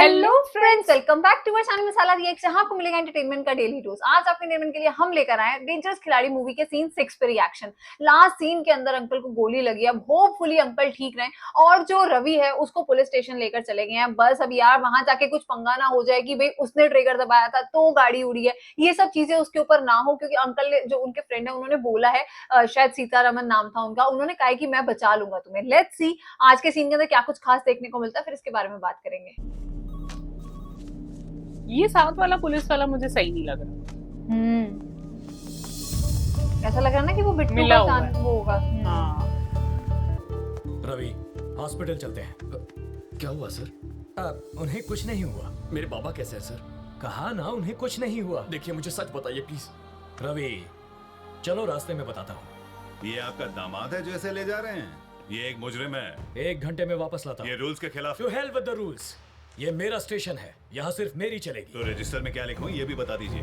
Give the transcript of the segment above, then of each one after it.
Hello friends, welcome back to our channel Masala React. जहां आपको मिलेगा एंटरटेनमेंट का डेली डोज। आज आपके एंटरटेनमेंट के लिए हम लेकर आए हैं डेंजरस खिलाड़ी मूवी के सीन 6 पे रिएक्शन। लास्ट सीन के अंदर अंकल को गोली लगी। अब होपफुली अंकल ठीक रहे और जो रवि है उसको पुलिस स्टेशन लेकर चले गए हैं। बस अब यार वहां जाके कुछ पंगा ना हो जाए कि भाई उसने ट्रिगर दबाया था तो गाड़ी उड़ी है, ये सब चीजें उसके ऊपर ना हो, क्योंकि अंकल ने जो उनके फ्रेंड है उन्होंने बोला है, शायद सीतारमन नाम था उनका, उन्होंने कहा कि मैं बचा लूंगा तुम्हें। लेट्स सी आज के सीन के अंदर क्या कुछ खास देखने को मिलता है, फिर इसके बारे में बात करेंगे। ये साउथ वाला पुलिस वाला मुझे सही नहीं लग रहा। ऐसा लग रहा है ना कि वो बिट्टू मिला का हुआ कान है। वो होगा। हाँ। रवि, हॉस्पिटल चलते हैं। क्या हुआ सर? उन्हें कुछ नहीं हुआ। मेरे बाबा कैसे हैं सर? कहा ना उन्हें कुछ नहीं हुआ। देखिए मुझे सच बताइए प्लीज। रवि, चलो रास्ते में बताता हूँ। ये आपका दामाद है जो ऐसे ले जा रहे हैं? ये एक मुजरिम है। 1 घंटे में वापस लाता ये हूँ। रूल्स के खिलाफ। To hell with the rules. ये मेरा स्टेशन है, यहाँ सिर्फ मेरी चलेगी। तो रजिस्टर में क्या लिखूं ये भी बता दीजिए।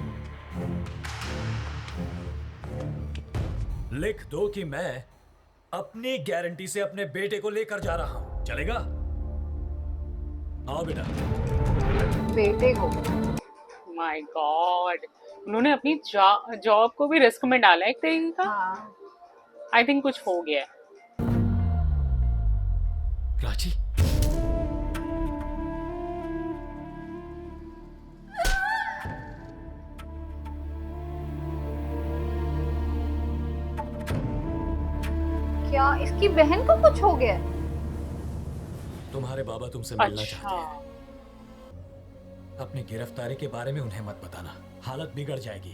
लिख दो कि मैं अपनी गारंटी से अपने बेटे को लेकर जा रहा हूँ। चलेगा? आओ बेटा। बेटे को माय गॉड, उन्होंने अपनी जॉब को भी रिस्क में डाला है एक तरीके का। हाँ, आई थिंक कुछ हो गया है। प्राची, क्या इसकी बहन को कुछ हो गया? तुम्हारे बाबा तुमसे मिलना अच्छा, चाहते हैं। अपनी गिरफ्तारी के बारे में उन्हें मत बताना, हालत बिगड़ जाएगी।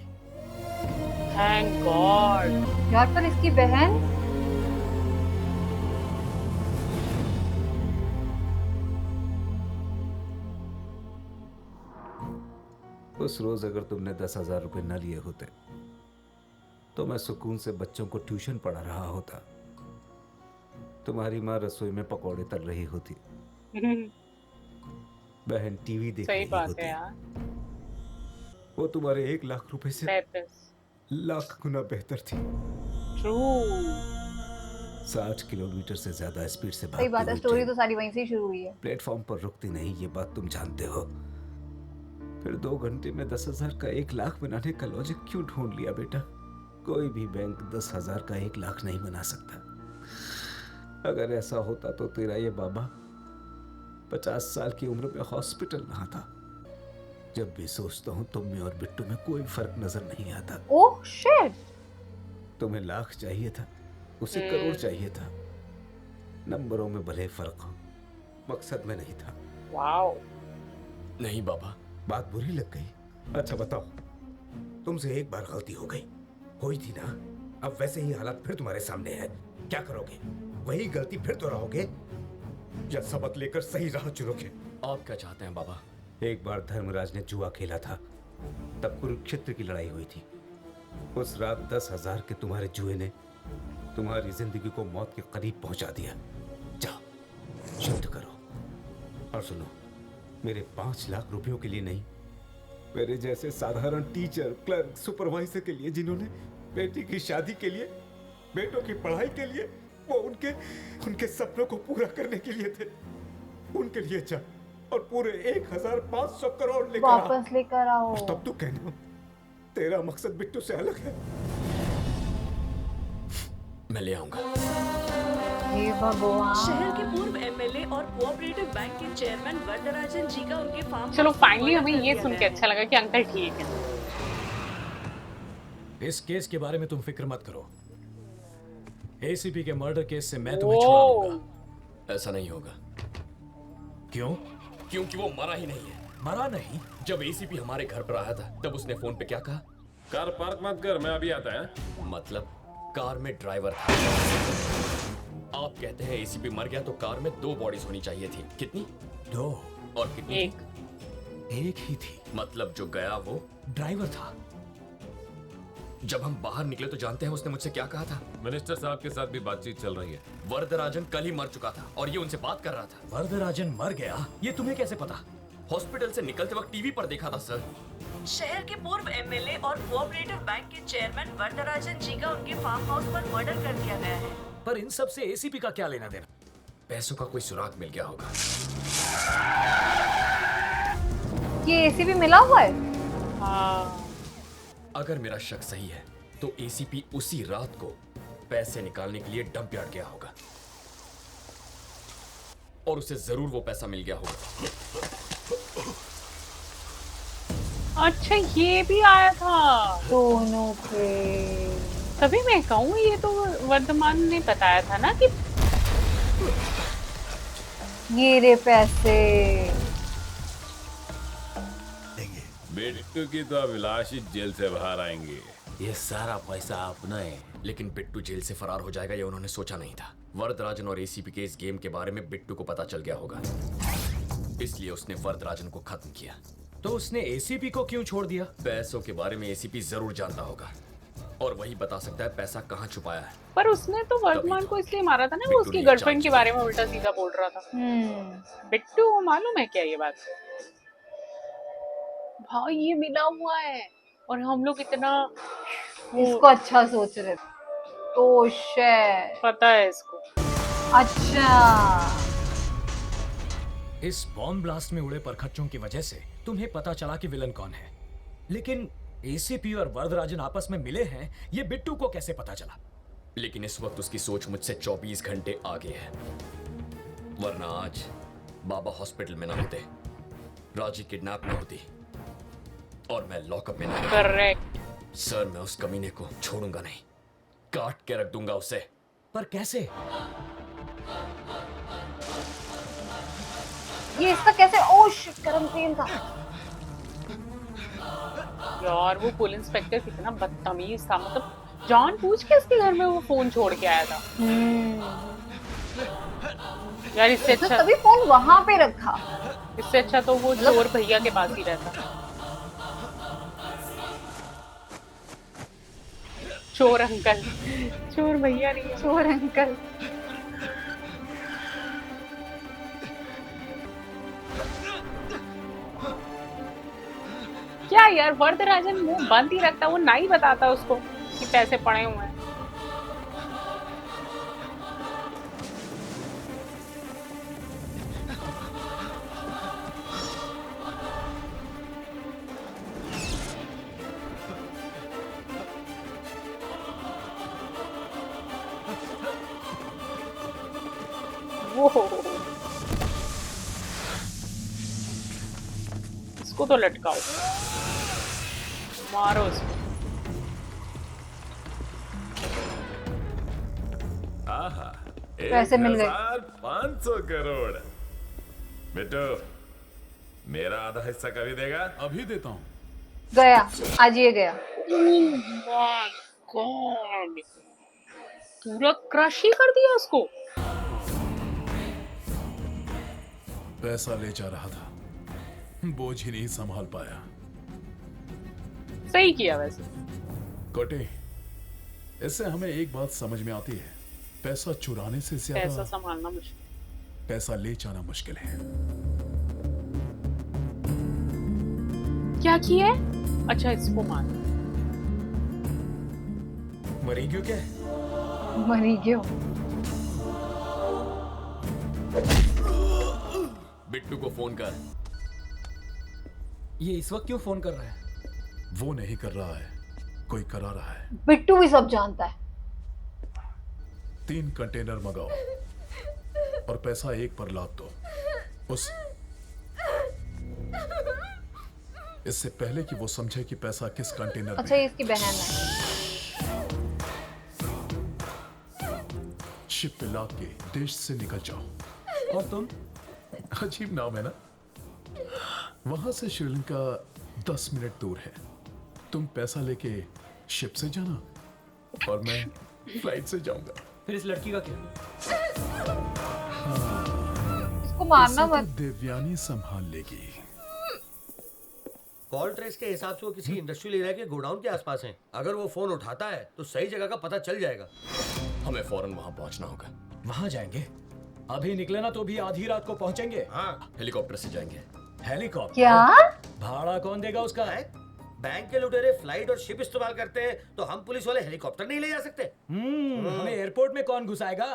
Thank God. यार पर इसकी बहन उस रोज अगर तुमने 10,000 रुपए न लिए होते तो मैं सुकून से बच्चों को ट्यूशन पढ़ा रहा होता। तुम्हारी माँ रसोई में पकौड़े तल रही होती, बहन टीवी देख सही रही बात होती। है यार। वो तुम्हारे 1 लाख रुपए से 33 लाख गुना बेहतर थी। ट्रू। 60 किलोमीटर से ज्यादा स्पीड से सही बात है। भागती स्टोरी हुई तो सारी वहीं से ही शुरू हुई है। प्लेटफॉर्म पर रुकती नहीं, ये बात तुम जानते हो। फिर 2 घंटे में 10,000 का 1 लाख बनाने का लॉजिक क्यों ढूंढ लिया बेटा? कोई भी बैंक 10,000 का 1 लाख नहीं बना सकता। अगर ऐसा होता तो तेरा ये बाबा 50 साल की उम्र में हॉस्पिटल में था। जब भी सोचता हूँ तुम में और बिट्टू में कोई फर्क नजर नहीं आता। Oh shit. तुम्हें लाख चाहिए था, उसे करोड़ चाहिए था। नंबरों में भले फर्क हो, मकसद में नहीं था। वाओ। नहीं बाबा। बात बुरी लग गई? अच्छा बताओ, तुमसे एक बार गलती हो गई, हुई थी ना? अब वैसे ही हालात फिर तुम्हारे सामने है, क्या करोगे? वही गलती फिर दोहराओगे या सबक लेकर सही राह चुनोगे? आप क्या चाहते हैं बाबा? एक बार धर्मराज ने जुआ खेला था, तब कुरुक्षेत्र की लड़ाई हुई थी। उस रात 10,000 के तुम्हारे जुए ने तुम्हारी जिंदगी को मौत के करीब पहुंचा दिया। जाओ शुद्ध करो। और सुनो, मेरे 5 लाख रुपयों के लिए नहीं, मेरे जैसे साधारण टीचर, क्लर्क, सुपरवाइजर के लिए जिन्होंने बेटी की शादी के लिए, बेटों की पढ़ाई के लिए, वो उनके सपनों को पूरा करने के लिए थे, उनके लिए जा और पूरे 1,500 करोड़ लेकर आ। वापस लेकर आओ। और तब तो कहना तेरा मकसद बिट्टू से अलग है। मैं ले आऊंगा। हे भगवान। शहर के पूर्व एमएलए और कोऑपरेटिव बैंक के चेयरमैन वरदराजन जी का उनके फार्म चलो हाउस फाइनली पर हमें मर्डर ये कर सुन दिया के गया अच्छा लगा कि अंकल ठीक है। इस केस के बारे में तुम फिक्र मत करो। एसीपी के मर्डर केस से मैं तुम्हें छुड़ा लूंगा। ऐसा नहीं होगा। क्यों? क्योंकि वो मरा ही नहीं है। मरा नहीं? जब एसीपी हमारे घर पर आया था तब उसने फोन पे क्या कहा? कार पार्क मत कर, मैं अभी आता है। मतलब कार में ड्राइवर था। आप कहते हैं एसीपी मर गया तो कार में 2 बॉडीज होनी चाहिए थी। कितनी? 2 और कितनी एक थी? एक ही थी। मतलब जो गया वो ड्राइवर था। जब हम बाहर निकले तो जानते हैं उसने मुझसे क्या कहा था? मिनिस्टर साहब के साथ भी बातचीत चल रही है। वरदराजन कल ही मर चुका था और ये उनसे बात कर रहा था। वरदराजन मर गया, ये तुम्हें कैसे पता? हॉस्पिटल से निकलते वक्त टीवी पर देखा था सर। शहर के पूर्व एमएलए और कोऑपरेटिव बैंक के चेयरमैन वरदराजन जी का उनके फार्म हाउस पर मर्डर कर दिया गया है। पर इन सब से एसीपी का क्या लेना देना? पैसों का कोई सुराग मिल गया होगा। ये एसीपी मिला हुआ है? हाँ अगर मेरा शक सही है तो एसीपी उसी रात को पैसे निकालने के लिए डंप यार्ड गया होगा और उसे जरूर वो पैसा मिल गया होगा। अच्छा ये भी आया था, दोनों पे। तभी मैं कहूँ ये तो वर्धमान ने बताया था ना कि ये रे पैसे। बिट्टू की तो अभिलाष ही जेल से बाहर आएंगे। ये सारा पैसा अपना है। लेकिन बिट्टू जेल से फरार हो जाएगा ये उन्होंने सोचा नहीं था। वरदराजन और एसीपी के इस गेम के बारे में बिट्टू को पता चल गया होगा, इसलिए उसने वरदराजन को खत्म किया। तो उसने एसीपी को क्यों छोड़ दिया? पैसों के बारे में एसीपी जरूर जानता होगा और वही बता सकता है पैसा कहाँ छुपाया है। पर उसने तो वर्धमान को इसलिए मारा था ना, वो बिट्टू उसकी ने गर्लफ्रेंड के जांच बारे में उल्टा सीधा बोल रहा था। बिट्टू को मालूम है क्या ये बात? भाई ये मिला हुआ है और हम लोग इतना इसको अच्छा सोच रहे थे। तो shit। पता है इसको। अच्छा इस बॉम्ब ब्लास्ट में उड़े परखच्चों की वजह से तुम्हें पता चला कि विलन कौन है, लेकिन एसीपी और वरदराजन आपस में मिले हैं ये बिट्टू को कैसे पता चला? लेकिन इस वक्त उसकी सोच मुझसे 24 घंटे आगे है, वरना आज बाबा हॉस्पिटल में ना होते, राजी किडनैप में होती और मैं लॉकअप में ना होता। करेक्ट। सर मैं उस कमीने को छोड़ूंगा नहीं, काट के रख दूंगा उसे। पर कैसे? ये इसका कैसे? ओह शिट, गरम तेल था। यार वो पुलिस इंस्पेक्टर कितना बदतमीज था, मतलब जानबूझ के इसके घर में वो फोन छोड़ के आया था। यार इससे तो अच्छा, तभी फोन वहां पे रखा। इससे अच्छा तो वो चोर भैया के पास ही रहता। चोर अंकल, चोर भैया नहीं, चोर अंकल। क्या यार वरदराजन मुंह बंद ही रखता, वो नहीं बताता उसको कि पैसे पड़े हुए हैं। वो इसको तो लटकाओ, मारो इसको। आहा, पैसे मिल गए। 1,500 करोड़। बेटो मेरा आधा हिस्सा कभी देगा? अभी देता हूँ। गया, आज ये गया। गॉड, पूरा क्रश ही कर दिया उसको। पैसा ले जा रहा था, बोझ ही नहीं संभाल पाया। सही किया वैसे। कोटे, इससे हमें एक बात समझ में आती है, पैसा चुराने से पैसा ज्यादा संभालना मुश्किल। पैसा ले जाना मुश्किल है। क्या किया है? अच्छा इसको मार। मरी क्यों क्या? मरी क्यों? बिट्टू को फोन कर। ये इस वक्त क्यों फोन कर रहा है? वो नहीं कर रहा है, कोई करा रहा है। बिट्टू भी सब जानता है। 3 कंटेनर मंगाओ और पैसा एक पर लाद दो। उस इससे पहले कि वो समझे कि पैसा किस कंटेनर अच्छा में ये इसकी बहन है। शिप पे लाद के देश से निकल जाओ। और तुम? अजीब नाम है ना? वहां से श्रीलंका 10 मिनट दूर है। तुम पैसा लेके शिप से जाना और मैं फ्लाइट से जाऊंगा। फिर इस लड़की का क्या? इसको मारना इसे तो मत। देवयानी संभाल लेगी। कॉल ट्रेस के हिसाब से वो किसी इंडस्ट्रियल एरिया के गोडाउन के आसपास हैं। अगर वो फोन उठाता है तो सही जगह का पता चल जाएगा। हमें फौरन वहां पहुंचना होगा। वहां जाएंगे? अभी निकले ना तो भी आधी रात को पहुंचेंगे। हाँ, हेलीकॉप्टर से जाएंगे। हेलीकॉप्टर? क्या? भाड़ा कौन देगा उसका? बैंक के लुटेरे फ्लाइट और शिप इस्तेमाल करते हैं तो हम पुलिस वाले हेलीकॉप्टर नहीं ले जा सकते। हमें एयरपोर्ट में कौन घुसाएगा?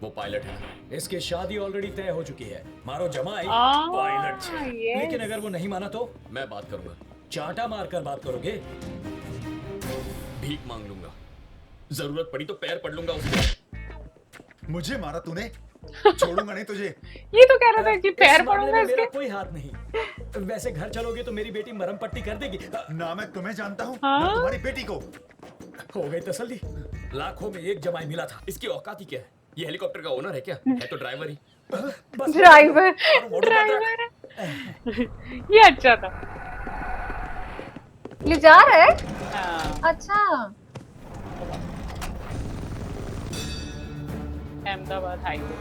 वो पायलट है। इसकी शादी ऑलरेडी तय हो चुकी है। मारो जमाई पायलट Ah, छे। yes. लेकिन अगर वो नहीं माना तो मैं बात करूंगा, चांटा मारकर बात करोगे। भीख मांग लूंगा, जरूरत पड़ी तो पैर पड़ लूंगा उसके। मुझे मारा तूने, छोड़ूंगा नहीं तुझे। ये तो कह रहा था कि इस पैर मामले पड़ूंगा में इसके। मेरा कोई हाथ नहीं। वैसे घर चलोगे तो मेरी बेटी मरहम पट्टी कर देगी। ना मैं तुम्हें जानता हूँ, हाँ? ना तुम्हारी बेटी को। हो गई तसल्ली। लाखों में एक जमाई मिला था। इसकी औकात ही क्या है? ये हेलीकॉप्टर का ओनर है क्या? है तो ड्राइवर ही। बस ड्राइवर और मोटू ड्राइवर ये अच्छा था। ये जा रहा है? हाँ, अच्छा। अहमदाबाद हाईवे।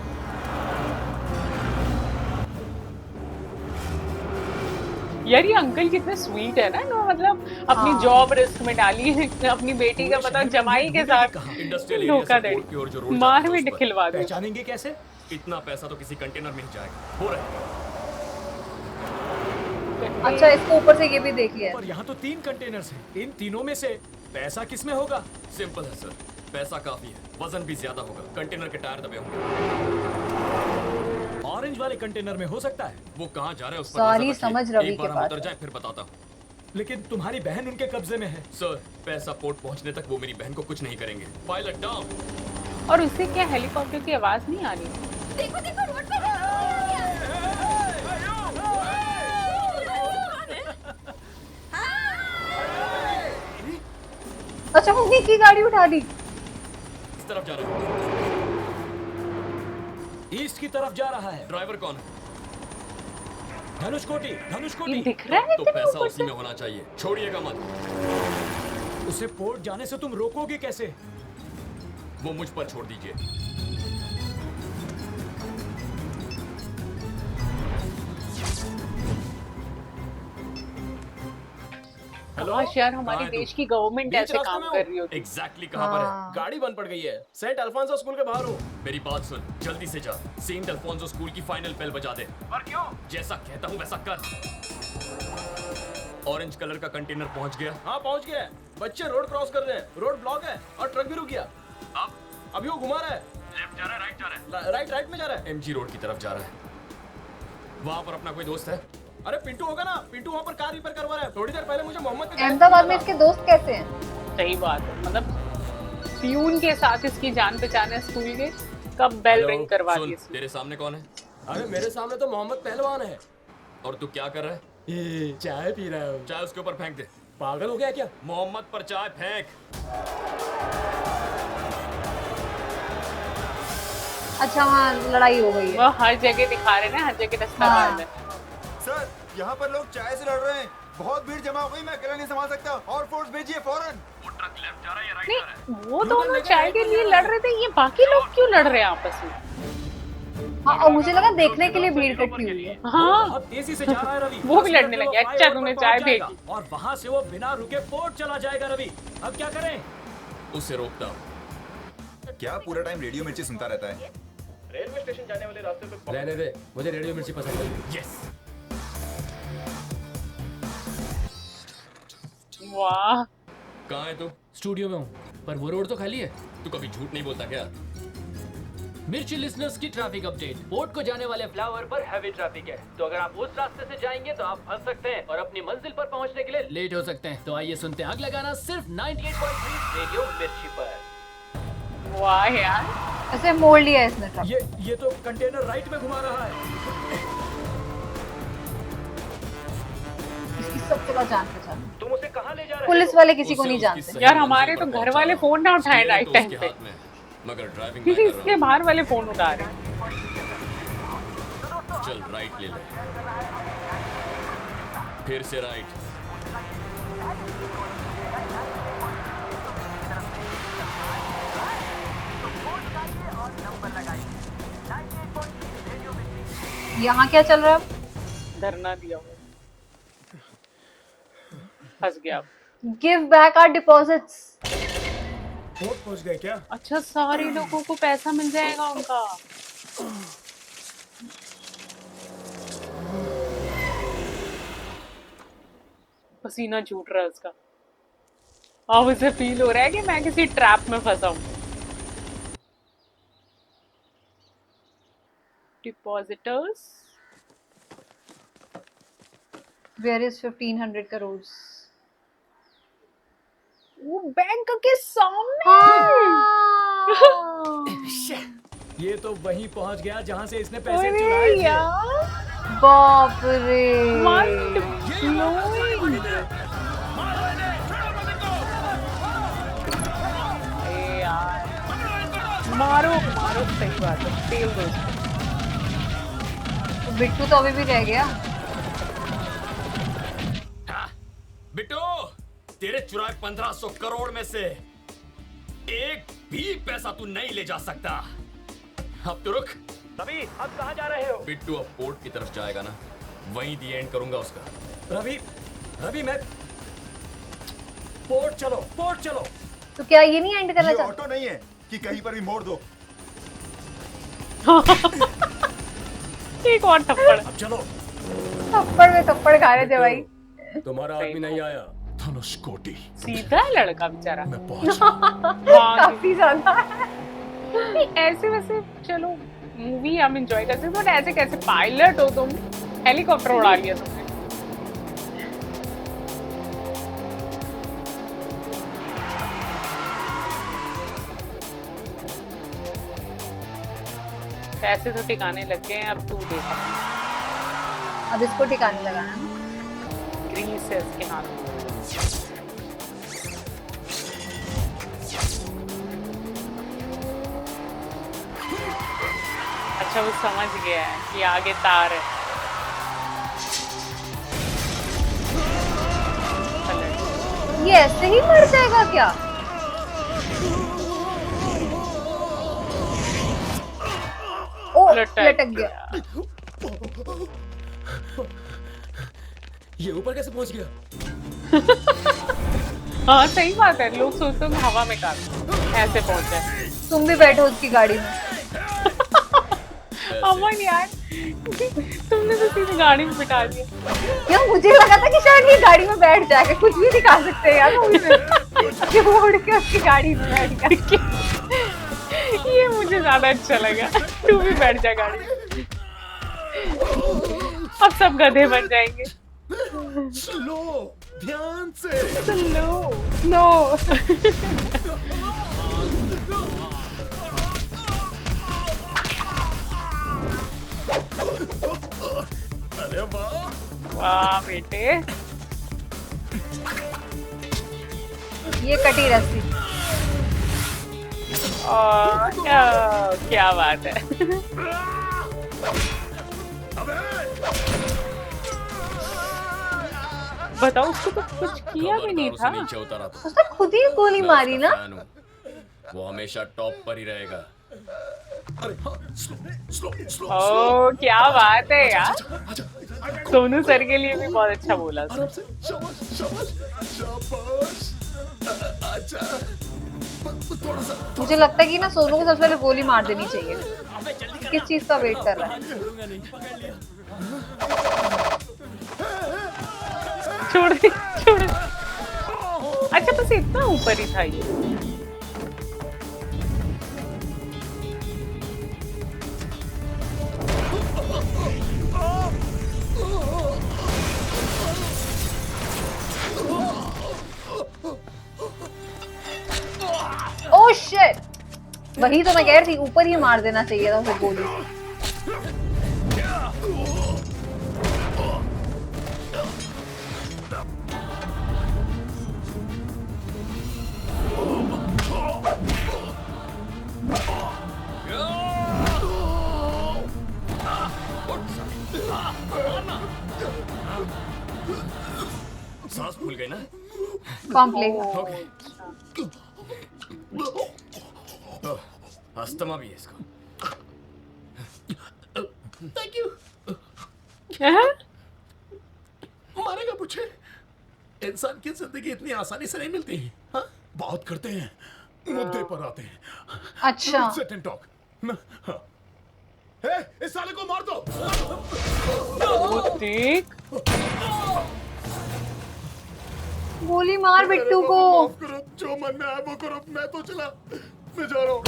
यार ये अंकल कितने स्वीट है ना, इन्होंने मतलब अपनी हाँ। जॉब रिस्क में डाली है, अपनी बेटी का पता जमाई के साथ इंडस्ट्रियल एरिया से धोखाधड़ी, रोड की ओर जो रोड मार जाता है भी उस पर। खिलवा दी। पहचानेंगे कैसे? इतना पैसा तो किसी कंटेनर में ही जाएगा। हो रहा है। अच्छा, इसको ऊपर से ये भी देख लिया है। और यहाँ तो 3 कंटेनर्स हैं। इन तीनों में से पैसा किसमें होगा? सिंपल है सर, पैसा काफी है, वजन भी ज्यादा होगा, कंटेनर के टायर दबे होंगे। ऑरेंज वाले कंटेनर में हो सकता है। वो कहाँ जा रहा है उस पर सारी नजर रखिए। समझ रवि एक बार के हम पास उतर है। जाए फिर बताता हूँ। लेकिन तुम्हारी बहन उनके कब्जे में है। सर, पैसा पोर्ट पहुँचने तक वो मेरी बहन को कुछ नहीं करेंगे। Pilot down. और उससे क्या हेलीकॉप्टर की आवाज नहीं आ रही? देखो देखो रोड पर। अच्छा, उन्हीं की गाड़ी उठा दी। इस तरफ जा रहा है। ईस्ट की तरफ जा रहा है। ड्राइवर कौन है? धनुष कोटी, धनुष ये कोटी। दिख रहा है तो इतने पैसा ऊपर उसी से? में होना चाहिए, छोड़िएगा मत। उसे पोर्ट जाने से तुम रोकोगे कैसे? वो मुझ पर छोड़ दीजिए। काश यार हमारे कहाँ है देश तू? की गवर्नमेंट बीच ऐसे रास्ते काम में कर हूँ। रही होती। एग्जैक्टली कहाँ पर है? हाँ। गाड़ी बंद पड़ गई है, सेंट अल्फांसो स्कूल के बाहर हूँ। मेरी बात सुन, जल्दी से जा। सेंट अल्फोंसो स्कूल की फाइनल बेल बजा दे। पर क्यों? जैसा कहता हूँ वैसा कर। ऑरेंज कलर का कंटेनर पहुंच गया। हाँ पहुँच गया है। बच्चे रोड क्रॉस कर रहे हैं, रोड ब्लॉक है और ट्रक भी रुक गया। अब अभी वो घुमा रहा है, लेफ्ट जा रहा है, राइट जा रहा है? राइट में जा रहा है। एमजी रोड की तरफ जा रहा है। वहां पर अपना कोई दोस्त है? अरे पिंटू होगा ना, पिंटू वहाँ पर कार रिपेयर करवा रहा है। थोड़ी देर पहले मुझे मोहम्मद के अहमदाबाद में इसके दोस्त कैसे हैं? सही बात है, मतलब प्यून के साथ इसकी जान पहचान है स्कूल के। कब बेल हेलो, रिंग करवा सुन, दी इसने। तेरे सामने कौन है? अरे मेरे सामने तो मोहम्मद पहलवान है। और तू क्या कर रहा है? ये चाय पी रहा है। चाय उसके ऊपर फेंक दे। पागल हो गया क्या? मोहम्मद पर चाय फेंक। अच्छा, वहाँ लड़ाई हो गई है। वो हर जगह दिखा रहे ना, हर जगह रास्ता हाँ। बंद है। सर, यहाँ पर लोग चाय से लड़ रहे हैं। बहुत भीड़ जमा हो गई, मैं अकेला नहीं संभाल सकता। और फोर्स भेजिए फौरन। वो ट्रक लेफ्ट जा रहा है या राइट नहीं, जा रहा है? वो दोनों चाय के लिए लड़ रहे थे, ये बाकी लोग क्यों लड़ रहे हैं आपस में? हाँ, और मुझे लगा देखने के लिए भीड़ इकट्ठी हुई है। हाँ, बहुत तेजी से जा रहा है रवि। वो भी 10 लड़ने मिनट में लगे। वो अच्छा, फ्लाईओवर तुमने पर चाय पहुंच जाएगा फेंकी। और वहां से वो बिना रुके पोर्ट चला जाएगा। रवि, अब क्या करें? उसे रोकता हूँ। क्या पूरा टाइम रेडियो मिर्ची सुनता रहता है? रेलवे स्टेशन जाने वाले रास्ते पे रहने दे, मुझे रेडियो मिर्ची पसंद है। यस। वाह। कहाँ है तू? स्टूडियो में हूँ, पर वो रोड तो खाली है। तू कभी झूठ नहीं बोलता क्या? मिर्ची लिसनर्स की ट्रैफिक अपडेट। बोट को जाने वाले फ्लावर पर हैवी ट्रैफिक है, तो अगर आप उस रास्ते से जाएंगे तो आप फंस सकते हैं और अपनी मंजिल पर पहुंचने के लिए लेट हो सकते हैं। तो आइए सुनते हैं अगला गाना सिर्फ 98.3 रेडियो मिर्ची पर। वाह यार, ऐसे मोड़ लिया है इसने ट्रक। ये तो कंटेनर राइट में घुमा रहा है। इसकी सब जगह जान पहचान। तुम उसे कहाँ ले जा रहे पुलिस वाले किसी को उसे नहीं उसकी जानते। सही यार मंजिल हमारे पर तो घर पहुंचा वाले रहा हूँ। फोन ना उठाएं स्टीयरिंग राइट तो टाइम उसके पे, हाथ में है, मगर ड्राइविंग क्योंकि मैं कर इसके रहा बाहर वाले फोन उठा रहे हैं। हूँ। चल राइट ले ले। फिर से राइट। यहाँ क्या चल रहा है? धरना दिया हुआ, फंस गया अब। Give back our deposits. Port पहुंच गए क्या? अच्छा, सारे लोगों को पैसा मिल जाएगा उनका। पसीना छूट रहा है उसका। अब उसे फील हो रहा है कि मैं किसी ट्रैप में फंसा हूँ। Depositors where is 1500 crore? वो बैंक के सामने। ये तो वहीं पहुंच गया जहां से इसने पैसे अरे चुराए थे। यार बाप रे। mind blowing। अरे यार मारो मारो, सही बात है, तेल दो इसको। बिट्टू तो अभी भी रह गया। बिट्टू, तेरे चुराए 1500 करोड़ में से एक भी पैसा तू नहीं ले जा सकता। अब तो रुक। रवि, अब कहाँ जा रहे हो? बिट्टू अब पोर्ट की तरफ जाएगा ना, वहीं दी एंड करूंगा उसका। रवि मैं पोर्ट चलो। तो क्या ये नहीं एंड करना ये चाहते? ऑटो नहीं है कि कहीं पर भी मोड़ दो। एक और थप्पड़। अब चलो। थप्पड़ में थप्पड़ खा रहे थे भाई। तुम्हारा आदमी नहीं आया। धनुषकोटी सीधा है लड़का बेचारा। मैं पहुंचा। हाँ, काफी ज्यादा। नहीं, ऐसे वैसे चलो मूवी हम एंजॉय करते हैं, बट ऐसे कैसे पायलट हो तुम, हेलीकॉप्टर उड़ा लिया तुमने। पैसे तो ठिकाने लग गए हैं, अब तू देखा। अब इसको ठिकाने लगाना ना। ग्रीस है इसके हाथ में। अच्छा वो समझ गया है कि आगे तार है। ये ऐसे ही मर जाएगा क्या? ओ लटक गया। ये ऊपर कैसे पहुंच गया? हाँ सही बात है, लोग सोचते हैं हवा में काट ऐसे पहुंचा है। तुम भी बैठो उसकी गाड़ी में। अमन यार तुमने तो सीधे गाड़ी में बिठा दिया। यार मुझे लगा था कि शायद ये गाड़ी में बैठ जाएगा, कुछ भी दिखा सकते हैं यार मूवी में। कि वो उड़ के उसकी गाड़ी में बैठ गया। ये मुझे ज्यादा अच्छा लगा। तू भी बैठ जा गाड़ी में। अब सब गधे बन जाएंगे। स्लो, ध्यान से। नो अरे वाह, वाह बेटे, ये कटी रस्सी। क्या बात है। बताओ उसको तो कुछ किया भी नहीं था। नीचे उतारा था। उसने खुद ही गोली मारी ना। वो हमेशा टॉप पर ही रहेगा। अरे हाँ, स्लो। ओ क्या बात है यार, सोनू सर के लिए भी बहुत अच्छा बोला। आराम से, शाबाश। अच्छा, थोड़ा सा। मुझे लगता है कि ना सोनू को सबसे पहले गोली मार देनी चाहिए। किस चीज का वेट कर रहा है? छोड़ दे। अच्छा बस इतना ऊपर ही था ये। ओह शिट, वही तो मैं कह रही थी, ऊपर ही मार देना चाहिए था उसे गोली। सांस फूल गई ना? कॉम्प्लेक्स। अस्थमा भी है इसको। Thank you. मारेगा मुझे। इंसान की जिंदगी इतनी आसानी से नहीं मिलती। हाँ? बहुत करते हैं, मुद्दे पर आते हैं। अच्छा सिट एंड टॉक। हाँ। इस साले को मार दो। देख गोली मार बिट्टू को। माफ करो, जो मन में आया वो करो। मैं तो चला, मैं जा रहा हूँ।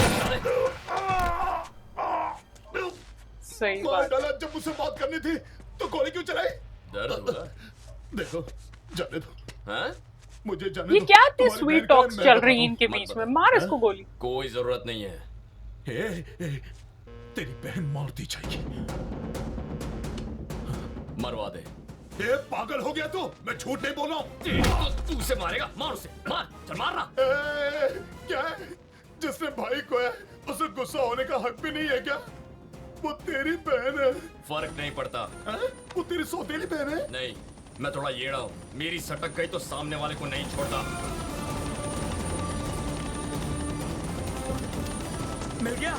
सही मार बात। डाला जब मुझसे बात करनी थी तो गोली क्यों चलाई? दर्द हुआ? देखो, जाने दो, हाँ? मुझे जाने ये दो। क्या इतनी तुम्हारी स्वीट बहन का टॉक्स मैं चल बताता रही हूँ। हैं इनके मत बीच बता। में? मार इसको गोली। कोई जरूरत नहीं है। ए, तेरी बहन मार दी जाएगी। मरवा दे। ए, पागल हो गया तू? मैं झूठ नहीं बोल रहा हूँ। तू उसे मारेगा? मार उसे, मार, चल मारना। ए, क्या है? जिसने भाई को है उसे गुस्सा होने का हक भी नहीं है क्या? वो तेरी बहन है। फर्क नहीं पड़ता। हैं? वो तेरी सौतेली बहन है। नहीं, मैं थोड़ा येड़ा हूँ। मेरी सटक गई तो सामने वाले को नहीं छोड़ता। मिल गया,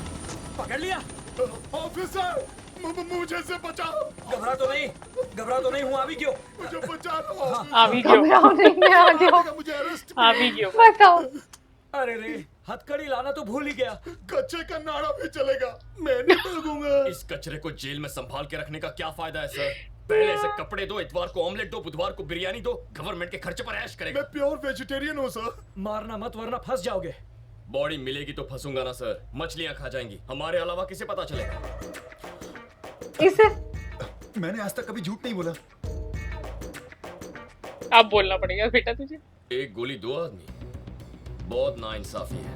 पकड़ लिया। ऑफिसर, मुझे से बचाओ। घबरा तो नहीं हूँ, अभी क्यों? मुझे बचा लो। अभी क्यों? घबराओ नहीं, मैं आ गया हूँ। मुझे अरेस्ट अभी क्यों? बताओ। अरे रे, हथकड़ी लाना तो भूल ही गया। कच्चे का नाड़ा भी चलेगा, मैं नहीं भागूंगा। इस कचरे को जेल में संभाल के रखने का क्या फायदा है सर? पहले इसे कपड़े दो, इतवार को ऑमलेट दो, बुधवार को बिरयानी दो, गवर्नमेंट के खर्चे पर ऐश करेगा। मैं प्योर वेजिटेरियन हूँ सर। मारना मत वरना फंस जाओगे। बॉडी मिलेगी तो फंसूंगा ना सर। मछलियां खा जाएंगी, हमारे अलावा किसे पता चलेगा? इसे मैंने आज तक कभी झूठ नहीं बोला। अब बोलना पड़ेगा बेटा तुझे। एक गोली दो आदमी, बहुत नाइंसाफी है।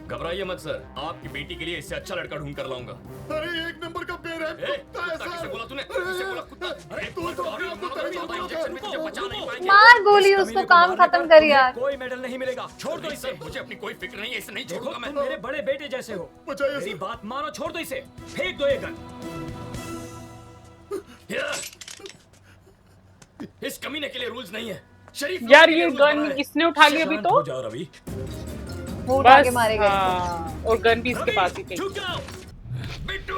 घबराइए मत सर, आपकी बेटी के लिए इससे अच्छा लड़का ढूंढ कर लाऊंगा। अरे एक नंबर का बेरहम ए, कुत्ता है कुत्ता किसे सर। बोला तूने? किसे बोला कुत्ता? अरे तू तो अपने आप को तभी बोला इंजेक्शन में तुझे बचा नहीं पाएंगे। मार गोली, इस उसको कमीने को काम मारने खत्म पर कर तुम्हें यार। कोई मेडल नहीं मिलेगा। छोड़ दो नहीं इसे। सर, मुझे अपनी कोई फिक्र नहीं है, इसे नहीं देखो, छोड़ूंगा मैं। तुम मेरे बड़े बेटे जैसे हो। बचाइए मेरी सर। बात मानो, छोड़ दो इसे। फेंक दो ये गन। इस कमीने के लिए रूल्स नहीं है। शरीफ यार लोगों के लिए ये rules बना गन है। इसने उठा ली अभी शांत तो। हो जाओ रवि। वो उठा के बस मारे गए। हाँ, और गन भी इसके पास ही थी। झुक जाओ। बिट्टू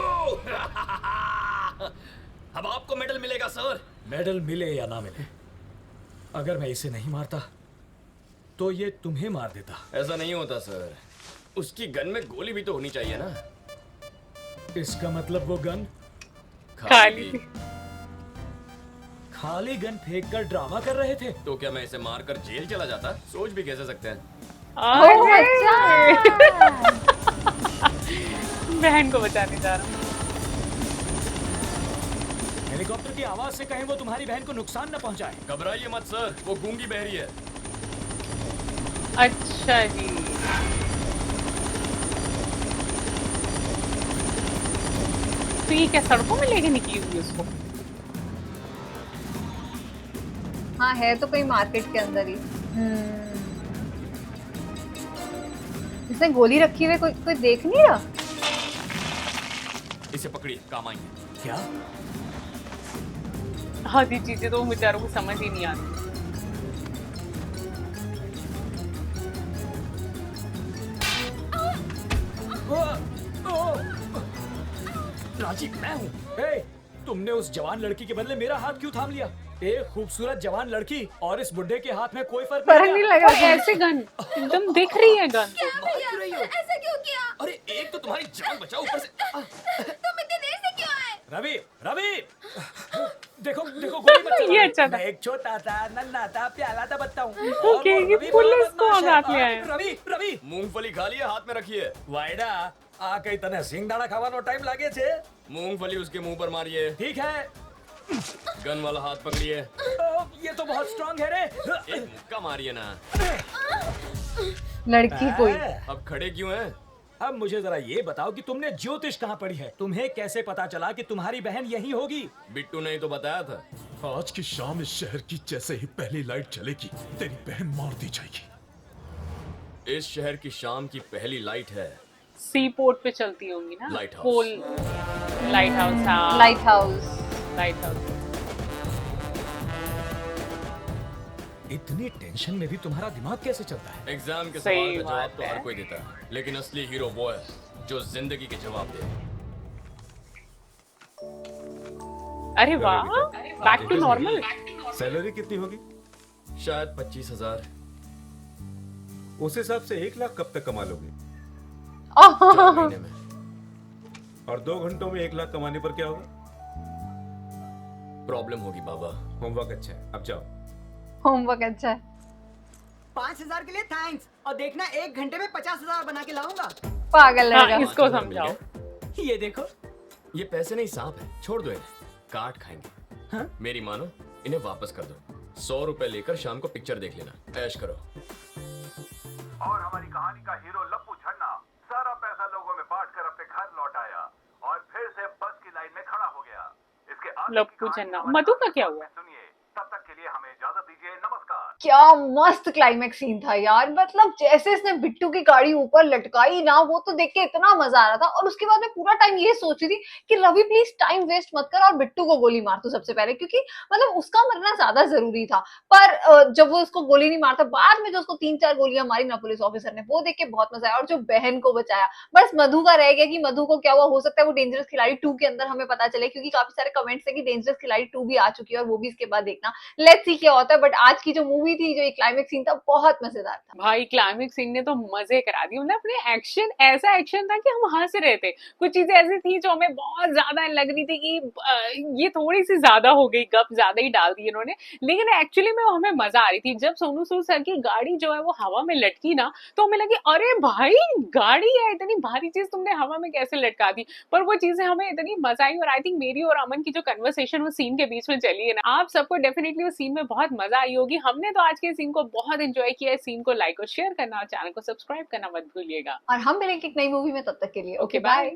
अब आपको मेडल मिलेगा सर। मेडल मिले या ना मिले, अगर मैं इसे नहीं मारता तो ये तुम्हें मार देता। ऐसा नहीं होता सर, उसकी गन में गोली भी तो होनी चाहिए ना। इसका मतलब वो गन खाली थी। खाली गन फेंक कर ड्रामा कर रहे थे। तो क्या मैं इसे मारकर जेल चला जाता? सोच भी कैसे सकते हैं। ओह, अच्छा। बहन को बचाने जा रहा हूँ। हेलीकॉप्टर की आवाज से कहीं वो तुम्हारी बहन को नुकसान न पहुंचाए। घबराइए मत सर, वो गूंगी बहरी है। अच्छा जी। तो ये क्या सड़कों में लेके निकली हुई उसको? हाँ, है तो कोई मार्केट के अंदर ही। इसने गोली रखी हुई, कोई देख नहीं रहा। इसे पकड़िए, काम आएंगे। क्या? आधी चीजें तो बेचारों को समझ ही नहीं आती। राजीव, मैं हूँ। ए, तुमने उस जवान लड़की के बदले मेरा हाथ क्यों थाम लिया? एक खूबसूरत जवान लड़की और इस बुड्ढे के हाथ में कोई फर्क नहीं लगा। और ऐसे गन एकदम दिख रही है गन। ऐसा क्यों किया? अरे एक तो तुम्हारी जान बचाओ, ऊपर से तुम इतनी देर से क्यों आए? रवि, देखो गोली मत चलाओ। ये अच्छा था। मैं एक छोटा था, नन्हा था, प्याला था बत्ता हूँ। ओके, ये पुलिस को साथ ले आए। रवि, मूंगफली खा लिया, हाथ में रखिए। वायडा आ कई तने सिंगदाणा खाવાનો टाइम लागे छे। मूंगफली उसके मुंह पर मारिए। ठीक है। गन वाला हाथ पकड़िए। ये तो बहुत स्ट्रांग है रे। एक मुक्का मारिए ना। लड़की कोई। अब खड़े क्यों हैं? अब मुझे जरा ये बताओ कि तुमने ज्योतिष कहाँ पढ़ी है? तुम्हें कैसे पता चला कि तुम्हारी बहन यही होगी? बिट्टू ने ही तो बताया था। आज की शाम इस शहर की जैसे ही पहली लाइट चलेगी, तेरी बहन मार दी जाएगी। इस शहर की शाम की पहली लाइट है। सी पोर्ट पे चलती होंगी ना? Lighthouse. Pole lighthouse. हाँ, लाइट हाउस। Lighthouse. इतनी टेंशन में भी तुम्हारा दिमाग कैसे चलता है? एग्जाम के सही सवाल का जवाब बात तो है। हर कोई देता है, लेकिन असली हीरो वो है जो जिंदगी के जवाब दे। अरे वाह, बैक टू नॉर्मल। सैलरी कितनी होगी? शायद 25,000। उस हिसाब से 1 लाख कब तक कमा लोगे? 4 महीने में। और 2 घंटों में 1 लाख कमाने पर क्या होगा? प्रॉब्लम होगी बाबा। होमवर्क अच्छा है, अब जाओ। होमवर्क अच्छा है। 5,000 के लिए थैंक्स, और देखना 1 घंटे में 50,000 बना के लाऊंगा। पागल हाँ, लड़का। इसको समझाओ। ये देखो, ये पैसे नहीं सांप है, छोड़ दो इन्हें, काट खाएंगे। हाँ? मेरी मानो, इन्हें वापस कर दो। 100 रुपए लेकर शाम को पिक्चर देख लेना, ऐश करो। और हमारी कहानी का हीरो लप्पू छन्ना सारा पैसा लोगों में बांट कर अपने घर लौट आया और फिर से बस की लाइन में खड़ा हो गया। इसके आगे की लप्पू कहानी छन्ना, हमारी मधु का अगले क्या भाग हुआ? में सुनिए। तब तक के लिए हमें इजाजत दीजिए, नमस्कार। क्या मस्त क्लाइमेक्स सीन था यार, मतलब जैसे इसने बिट्टू की गाड़ी ऊपर लटकाई ना, वो तो देख के इतना मजा आ रहा था। और उसके बाद मैं पूरा टाइम ये सोच रही थी कि रवि प्लीज टाइम वेस्ट मत कर और बिट्टू को गोली मार तू सबसे पहले, क्योंकि मतलब उसका मरना ज्यादा जरूरी था। पर जब वो उसको गोली नहीं मारता, बाद में जो उसको 3-4 गोलियां मारी ना पुलिस ऑफिसर ने, वो देख के बहुत मजा आया। और जो बहन को बचाया, बस मधु का रह गया कि मधु को क्या हुआ। हो सकता है वो डेंजरस खिलाड़ी 2 के अंदर हमें पता चले, क्योंकि काफी सारे कमेंट्स है कि डेंजरस खिलाड़ी 2 भी आ चुकी है और वो भी इसके बाद देखना। लेट्स सी क्या होता है। बट आज की जो मूवी थी, जो क्लाइमेक्स सीन था, बहुत मजेदार था भाई। क्लाइमेक्स सीन ने तो मजे करा दिए, मतलब अपने एक्शन, ऐसा एक्शन था कि हम हंस रहे थे। कुछ चीजें ऐसी थी जो हमें बहुत ज्यादा लग रही थी कि ये थोड़ी सी ज्यादा हो गई, गप ज्यादा ही डाल दी इन्होंने, लेकिन एक्चुअली में हमें मजा आ रही थी। जब सोनू सूद सर की गाड़ी जो है वो हवा में लटकी ना, तो हमें लगी अरे भाई गाड़ी है, इतनी भारी चीज तुमने हवा में कैसे लटका दी। पर वो चीजें हमें इतनी मजा आई। और आई थिंक मेरी और अमन की जो कन्वर्सेशन वो सीन के बीच में चली है ना, आप सबको डेफिनेटली उस सीन में बहुत मजा आई होगी। हमने तो आज के सीन को बहुत एंजॉय किया है। सीन को लाइक और शेयर करना और चैनल को सब्सक्राइब करना मत भूलिएगा। और हम मिलेंगे एक नई मूवी में, तब तक के लिए ओके बाय।